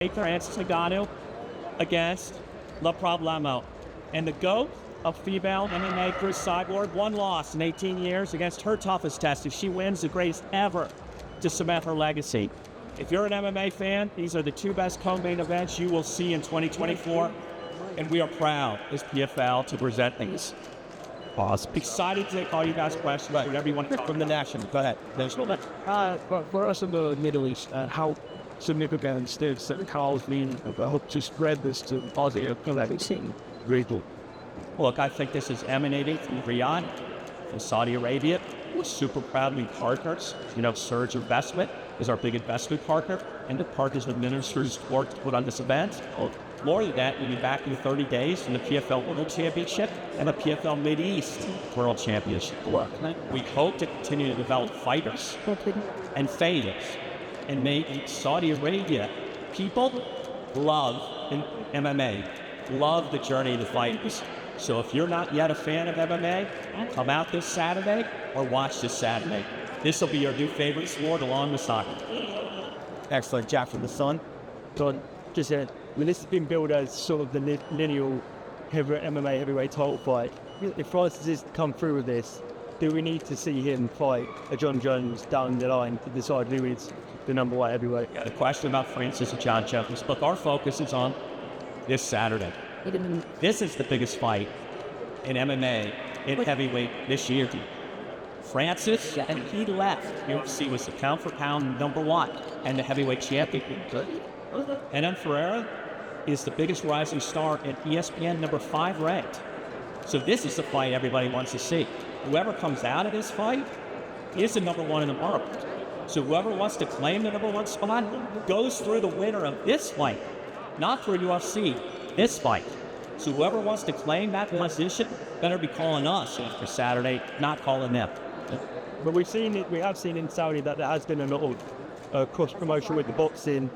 Francis Ngannou against La Problemo. And the GOAT of female MMA Chris Cyborg, one loss in 18 years against her toughest test. If she wins, the greatest ever to cement her legacy. If you're an MMA fan, these are the two best co-main events you will see in 2024. And we are proud as PFL to present these. Awesome. Excited to take all you guys' questions, whatever you want to from the national. Go ahead. For us in the Middle East, how significant is that Carl's been about to spread this to positive collaboration? Grateful. Look, I think this is emanating from Riyadh, from Saudi Arabia. We're super proud to be partners. Surge Investment is our big investment partner, and the partners with ministers work to put on this event. More than that, we'll be back in 30 days in the PFL World Championship and the PFL Mideast World Championship. We hope to continue to develop fighters and fighters and make Saudi Arabia people love MMA, love the journey of the fighters. So if you're not yet a fan of MMA, come out this Saturday or watch this Saturday. This will be your new favorite sport along with soccer. Excellent. Jack from the Sun. Don, just said, when this has been billed as sort of the lineal MMA heavyweight title fight, if Francis is to come through with this, do we need to see him fight a Jon Jones down the line to decide who is the number one heavyweight? Yeah, the question about Francis and Jon Jones. Look, our focus is on this Saturday. This is the biggest fight in MMA in heavyweight this year. Francis, and he left. UFC was the pound for pound number one and the heavyweight champion. And then Ferreira is the biggest rising star at ESPN number 5 ranked. So this is the fight everybody wants to see. Whoever comes out of this fight is the number one in the world. So whoever wants to claim the number one spot goes through the winner of this fight, not for UFC, this fight. So whoever wants to claim that position better be calling us after Saturday, not calling them. But we have seen in Saudi that there has been a lot of cross promotion with the boxing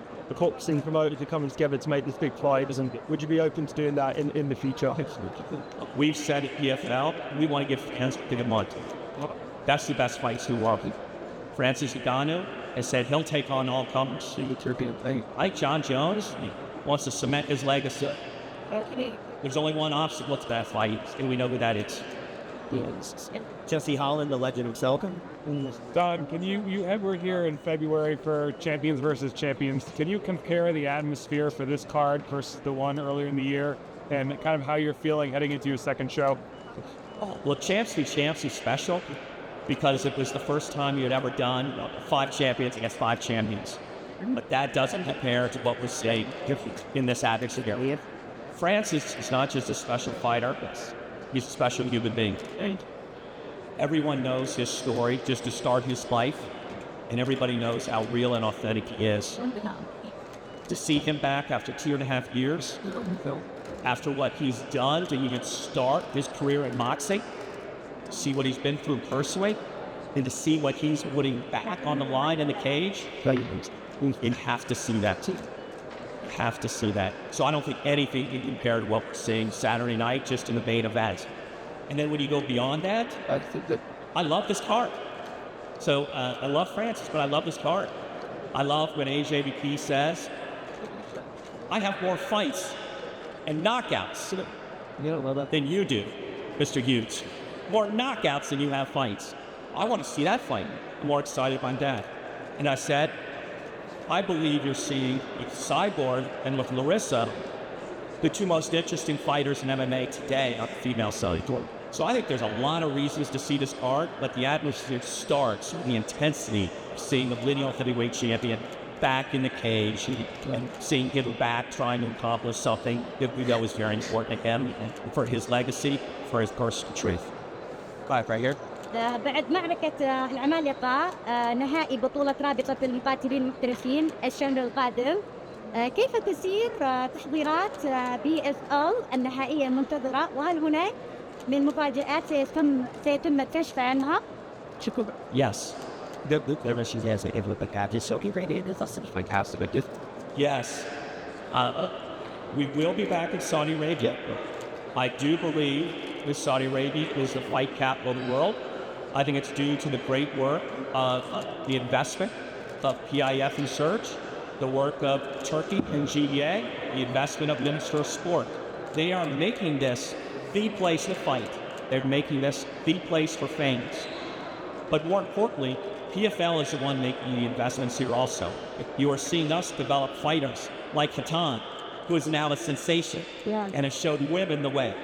promoters are coming together to make this big fight. Would you be open to doing that in the future? We've said at PFL, we want to give fans a good month. That's the best fights who are. Francis Ngannou has said he'll take on all comers. Like Jon Jones, he wants to cement his legacy. There's only one obstacle to that fight, and we know who that is. Jesse Holland, the legend himself. Don, can you were here in February for Champions versus Champions. Can you compare the atmosphere for this card versus the one earlier in the year and kind of how you're feeling heading into your second show? Well, Champs v. Champs is special because it was the first time you had ever done 5 champions against 5 champions. But that doesn't compare to what was said in this atmosphere. Francis is not just a special fighter, he's a special human being. Everyone knows his story just to start his life, and everybody knows how real and authentic he is. To see him back after 2.5 years, after what he's done to even start his career in boxing, see what he's been through personally, and to see what he's putting back on the line in the cage, you have to see that. Have to see that. So I don't think anything can compare to what we're seeing Saturday night just in the main event. And then when you go beyond that, I love this card. So I love Francis, but I love this card. I love when AJBP says, I have more fights and knockouts than you do, Mr. Hughes. More knockouts than you have fights. I want to see that fight. I'm more excited about that. And I said, I believe you're seeing with Cyborg and with Larissa, the two most interesting fighters in MMA today on the female side. So I think there's a lot of reasons to see this card, but the atmosphere starts with the intensity of seeing the lineal heavyweight champion back in the cage and seeing him back trying to accomplish something that we know is very important to him for his legacy, for his personal truth. Right here. بعد معركة العمالقة نهائي بطولة رابطة المقاتلين المحترفين الشهر القادم كيف تسير تحضيرات PFL النهائية المنتظرة وهل هناك من مفاجآت سيتم الكشف عنها؟ Yes. Yes. We will be back in Saudi Arabia. I do believe that Saudi Arabia is the fight capital of the world. I think it's due to the great work of the investment of PIF and Surge the work of Turkey and GBA, the investment of Minister of Sport. They are making this the place to fight. They're making this the place for fans. But more importantly, PFL is the one making the investments here also. You are seeing us develop fighters like Hatan, who is now a sensation and has showed women the way.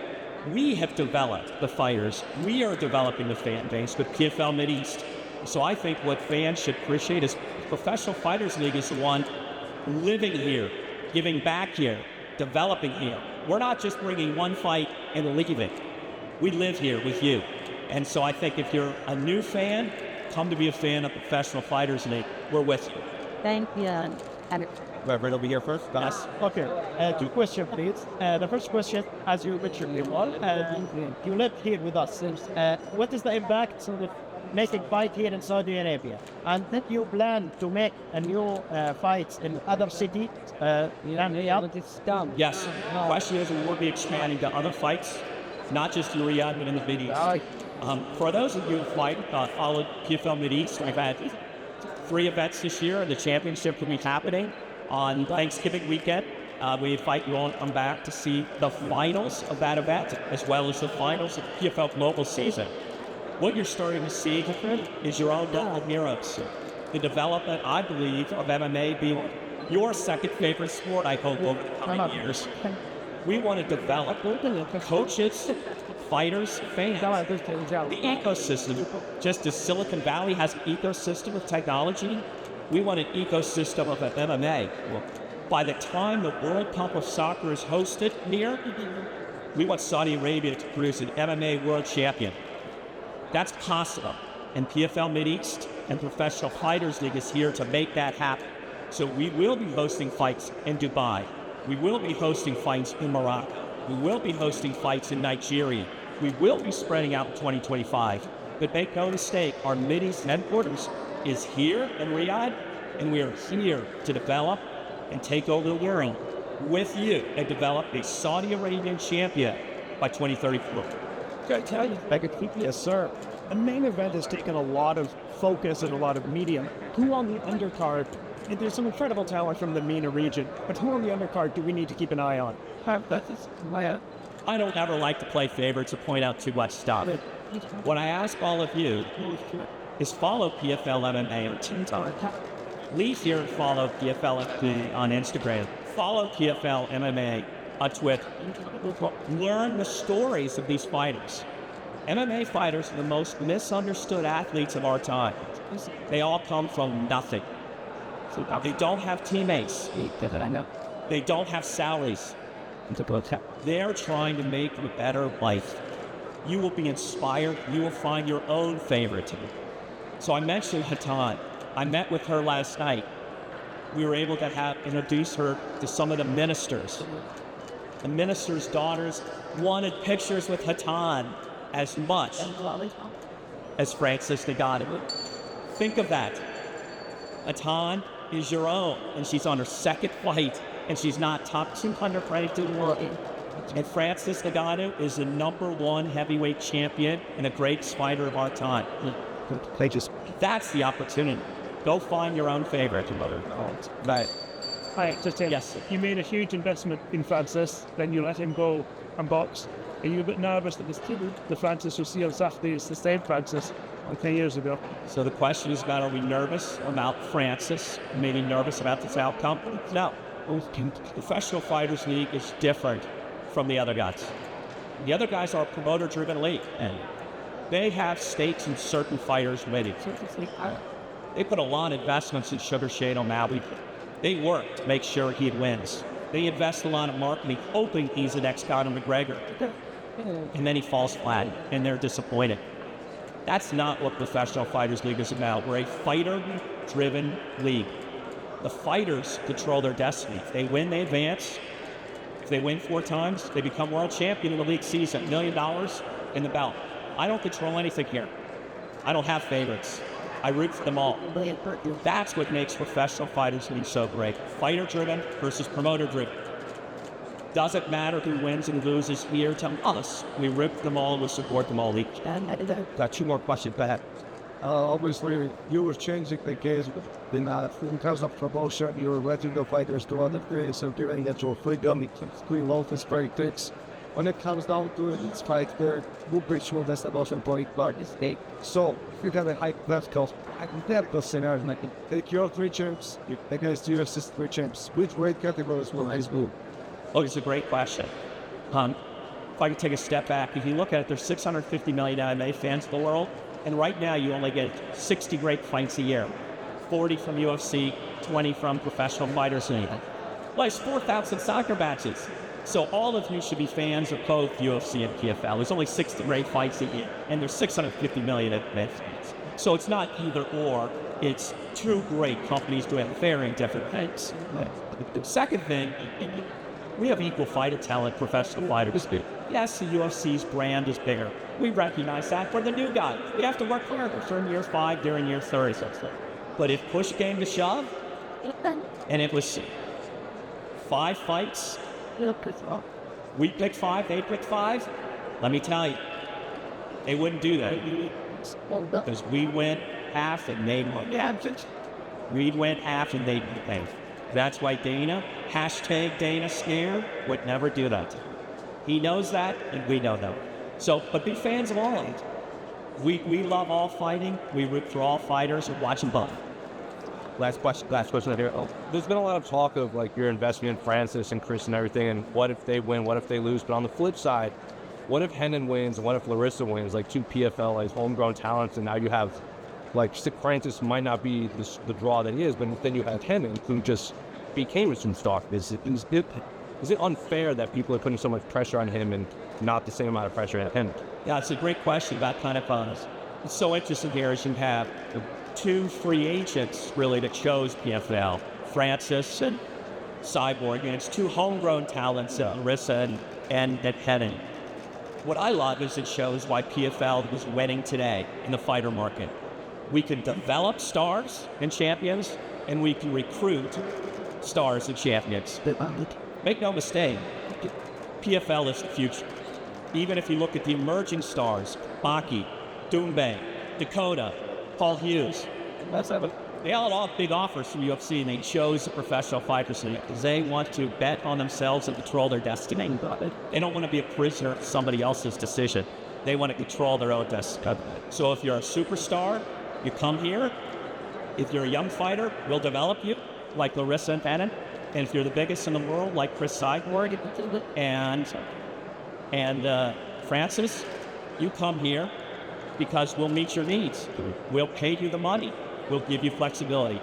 We have developed the fighters. We are developing the fan base with PFL Mideast. So I think what fans should appreciate is Professional Fighters League is the one living here, giving back here, developing here. We're not just bringing one fight and leaving. We live here with you. And so I think if you're a new fan, come to be a fan of Professional Fighters League. We're with you. Thank you. Reverend will be here first. Yes. Okay, two questions, please. The first question, as you mentioned, you live here with us. What is the impact of making fight here in Saudi Arabia? And did you plan to make a new fights in other cities? Riyadh? Yes. The question is, we will be expanding to other fights, not just in Riyadh, but in the Mideast. For those of you who followed PFL Mideast, I've had 3 events this year. The championship will be happening on Thanksgiving weekend. We invite you all to come back to see the finals of that event, as well as the finals of the PFL Global season. What you're starting to see is your own local heroes. The development, I believe, of MMA being your second favorite sport, I hope, over the coming years. We want to develop coaches, fighters, fans. The ecosystem, just as Silicon Valley has an ecosystem of technology, we want an ecosystem of MMA. By the time the World Cup of Soccer is hosted here, we want Saudi Arabia to produce an MMA world champion. That's possible. And PFL Mideast and Professional Fighters League is here to make that happen. So we will be hosting fights in Dubai. We will be hosting fights in Morocco. We will be hosting fights in Nigeria. We will be spreading out in 2025. But make no mistake, our Mideast headquarters is here in Riyadh, and we are here to develop and take over the world with you and develop a Saudi Arabian champion by 2034. Can I tell you? Yes, sir. The main event has taken a lot of focus and a lot of media. Who on the undercard? And there's some incredible talent from the MENA region, but who on the undercard do we need to keep an eye on? I don't ever like to play favorites or point out too much stuff. What I ask all of you is follow PFL MMA on TikTok. Leave here and follow PFL MMA on Instagram. Follow PFL MMA on Twitter. Learn the stories of these fighters. MMA fighters are the most misunderstood athletes of our time. They all come from nothing. They don't have teammates. They don't have salaries. They're trying to make a better life. You will be inspired. You will find your own favorite. So I mentioned Hatan. I met with her last night. We were able to introduce her to some of the ministers. The ministers' daughters wanted pictures with Hatan as much as Francis Ngannou. Think of that. Hatan is your own, and she's on her second fight, and she's not top 200 ranked in the world. And Francis Ngannou is the #1 heavyweight champion and a great fighter of our time. That's the opportunity. Go find your own favorite. Right. Hi, Yes. You made a huge investment in Francis, then you let him go and box. Are you a bit nervous that the Francis we'll see on Saturday is the same Francis like 10 years ago? So the question is about, are we nervous about Francis? Maybe nervous about this outcome? No. Professional Fighters League is different from the other guys. The other guys are a promoter-driven league. And they have stakes in certain fighters winning. They put a lot of investments in Sugar Shane O'Malley. They work to make sure he wins. They invest a lot of marketing, hoping he's the next Conor McGregor. And then he falls flat, and they're disappointed. That's not what Professional Fighters League is about. We're a fighter-driven league. The fighters control their destiny. If they win, they advance. If they win 4 times, they become world champion in the league season. $1 million in the belt. I don't control anything here. I don't have favorites. I root for them all. That's what makes Professional Fighters League so great. Fighter-driven versus promoter-driven. Doesn't matter who wins and loses here to us. We root them all and we support them all equally. Got 2 more questions. Go ahead. Obviously, you were changing the game in terms of promotion. You were letting the fighters do other things, so giving it your freedom. Screen loaf is very fixed. When it comes down to it, it's fight there. We're pretty sure that's the most important part. So, if you have a high class cost, I can tell the scenario. Like, take your 3 champs against your 3 champs. Which weight categories will I move? Look, it's a great question. If I could take a step back, if you look at it, there's 650 million MMA fans in the world, and right now you only get 60 great fights a year. 40 from UFC, 20 from professional fighters. Well, it's 4,000 soccer matches. So all of you should be fans of both UFC and PFL. There's only 60 great fights a year, and there's 650 million MMA fans. So it's not either or, it's 2 great companies doing very different things. The second thing, we have equal fighter talent, professional fighters. Yes, the UFC's brand is bigger. We recognize that. We're the new guy. We have to work harder. We're in year 5, they're in year 30. But if push came to shove, and it was 5 fights, we picked 5, they picked 5, let me tell you, they wouldn't do that. Because we went half and they went half. We went half and they went half. That's why Dana, #Dana Scared, would never do that. He knows that, and we know that. So, but be fans of all. We love all fighting. We root for all fighters and watch them both. Last question here. There's been a lot of talk of like your investment in Francis and Chris and everything, and what if they win, what if they lose? But on the flip side, what if Henan wins and what if Larissa wins? Like 2 PFL, like homegrown talents, and now you have like Francis might not be the draw that he is, but then you have Henan who just became a superstar. Is it unfair that people are putting so much pressure on him and not the same amount of pressure at Henan? Yeah, it's a great question about kind of it's so interesting here is you have 2 free agents really that chose PFL, Francis and Cyborg, and it's 2 homegrown talents, Larissa and Henan. What I love is it shows why PFL is winning today in the fighter market. We can develop stars and champions, and we can recruit stars and champions. Make no mistake, PFL is the future. Even if you look at the emerging stars, Baki, Doumbé, Dakota, Paul Hughes, they all have big offers from UFC, and they chose the professional fighters because they want to bet on themselves and control their destiny. They don't want to be a prisoner of somebody else's decision. They want to control their own destiny. So if you're a superstar, you come here. If you're a young fighter, we'll develop you, like Larissa and Henan. And if you're the biggest in the world, like Chris Cyborg and Francis, you come here because we'll meet your needs. We'll pay you the money. We'll give you flexibility.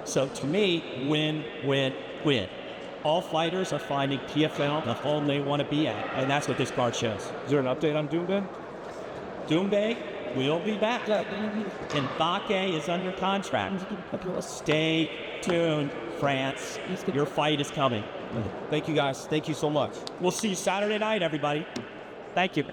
So to me, win, win, win. All fighters are finding PFL the home they want to be at, and that's what this card shows. Is there an update on Doumbé? Doumbé will be back. And Bake is under contract. Stay tuned, France. Your fight is coming. Thank you guys. Thank you so much. We'll see you Saturday night, everybody. Thank you.